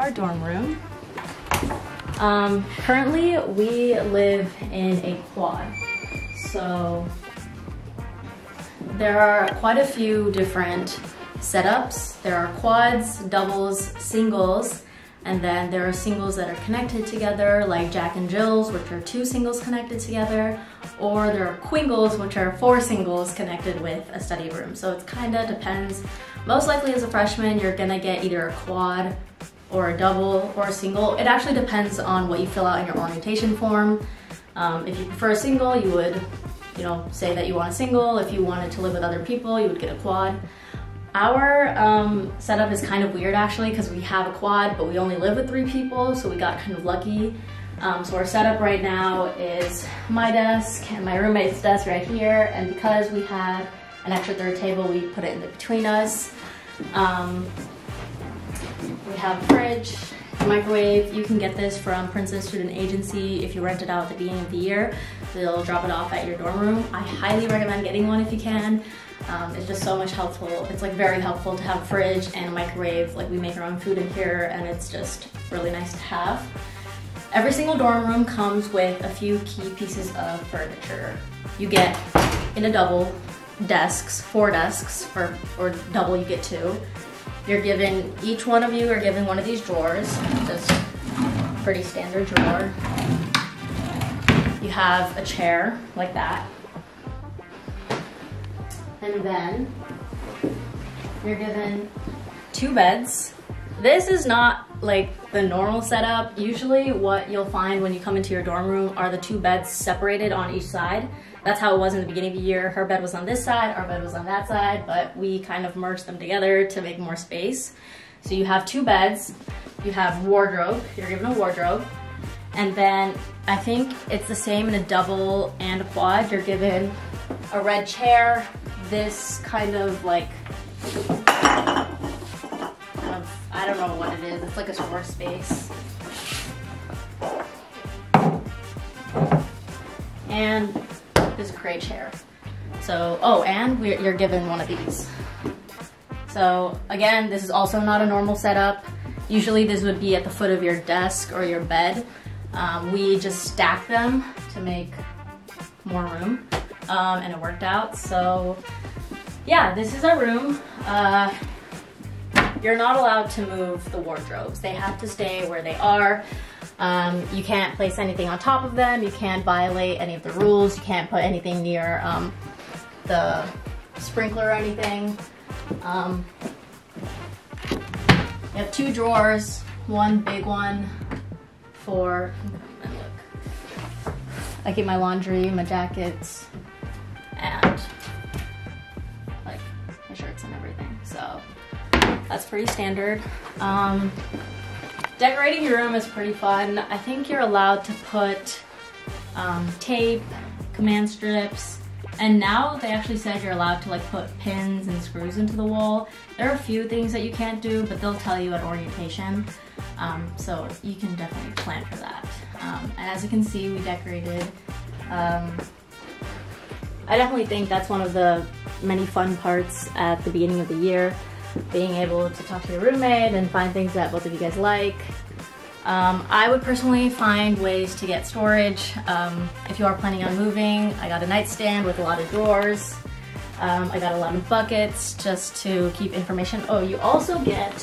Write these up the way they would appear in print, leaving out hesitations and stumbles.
our dorm room. Currently we live in a quad, so there are quite a few different setups. There are quads, doubles, singles, and then there are singles that are connected together, like Jack and Jill's, which are 2 singles connected together, or there are quingles, which are 4 singles connected with a study room. So it kind of depends. Most likely as a freshman, you're gonna get either a quad or a double or a single. It actually depends on what you fill out in your orientation form. If you prefer a single, you would, say that you want a single. If you wanted to live with other people, you would get a quad. Our setup is kind of weird actually, because we have a quad, but we only live with 3 people, so we got kind of lucky. So our setup right now is my desk and my roommate's desk right here, and because we had an extra 3rd table, we put it in between us. We have a fridge, a microwave. You can get this from Princeton Student Agency. If you rent it out at the beginning of the year, they'll drop it off at your dorm room. I highly recommend getting one if you can. It's just so much helpful. It's like very helpful to have a fridge and a microwave. Like we make our own food in here, and it's just really nice to have. Every single dorm room comes with a few key pieces of furniture. You get, in a double, desks, 4 desks, or double you get 2. You're given, each one of you are given one of these drawers, just pretty standard drawer. You have a chair like that. And then you're given 2 beds. This is not like the normal setup. Usually what you'll find when you come into your dorm room are the 2 beds separated on each side. That's how it was in the beginning of the year. Her bed was on this side, our bed was on that side, but we kind of merged them together to make more space. So you have 2 beds, you have wardrobe, you're given a wardrobe, and then I think it's the same in a double and a quad. You're given a red chair, this kind of like, I don't know what it is, it's like a storage space. And this gray chair. So, oh, and you're given one of these. So again, this is also not a normal setup. Usually this would be at the foot of your desk or your bed. We just stack them to make more room, and it worked out. So yeah, this is our room. You're not allowed to move the wardrobes. They have to stay where they are. You can't place anything on top of them. You can't violate any of the rules. You can't put anything near the sprinkler or anything. You have 2 drawers, one big one for, and look, I keep my laundry, my jackets, and like my shirts and everything. So that's pretty standard. Decorating your room is pretty fun. I think you're allowed to put tape, command strips, and now they actually said you're allowed to like put pins and screws into the wall. There are a few things that you can't do, but they'll tell you at orientation. So you can definitely plan for that. And as you can see, we decorated. I definitely think that's one of the many fun parts at the beginning of the year. Being able to talk to your roommate and find things that both of you guys like. I would personally find ways to get storage. If you are planning on moving, I got a nightstand with a lot of drawers. I got a lot of buckets just to keep information. Oh, you also get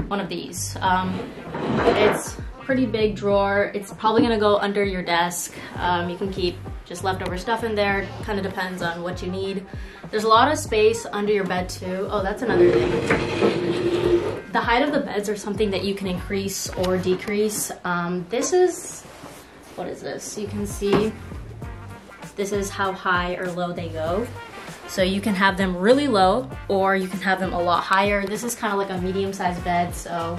one of these. It's a pretty big drawer. It's probably gonna go under your desk. You can keep just leftover stuff in there. Kind of depends on what you need. There's a lot of space under your bed too. Oh, that's another thing. The height of the beds are something that you can increase or decrease. This is, what is this? You can see this is how high or low they go. So you can have them really low or you can have them a lot higher. This is kind of like a medium-sized bed, so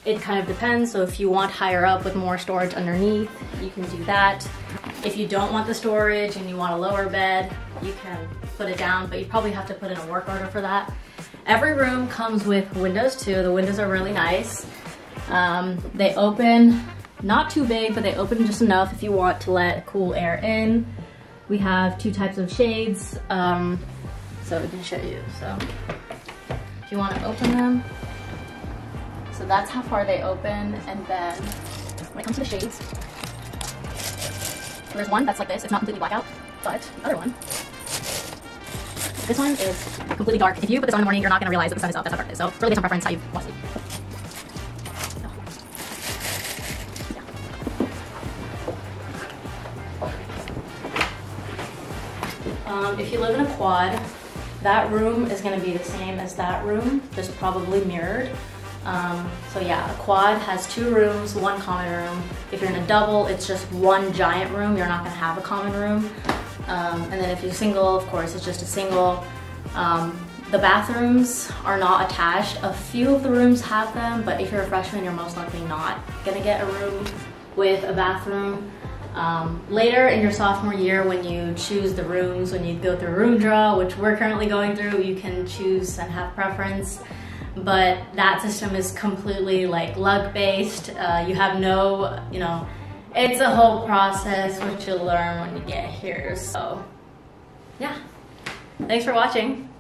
it kind of depends. So if you want higher up with more storage underneath, you can do that. If you don't want the storage and you want a lower bed, you can put it down, but you probably have to put in a work order for that. Every room comes with windows too. The windows are really nice. They open, not too big, but they open just enough if you want to let cool air in. We have 2 types of shades, so we can show you. So if you want to open them, So that's how far they open. And then when it comes to the shades, there's one that's like this. It's not completely blackout, but the other one, this one is completely dark. If you put this on in the morning, you're not going to realize that the sun is up. That's how dark it is. So really based on preference, how you want to sleep. If you live in a quad, that room is going to be the same as that room, just probably mirrored. So yeah, a quad has 2 rooms, 1 common room. If you're in a double, it's just 1 giant room. You're not going to have a common room. And then if you're single, of course, it's just a single. The bathrooms are not attached. A few of the rooms have them, but if you're a freshman, you're most likely not going to get a room with a bathroom. Later in your sophomore year, when you choose the rooms, when you go through room draw, which we're currently going through, you can choose and have preference. But that system is completely like luck-based. You have no, it's a whole process which you'll learn when you get here. So yeah, thanks for watching.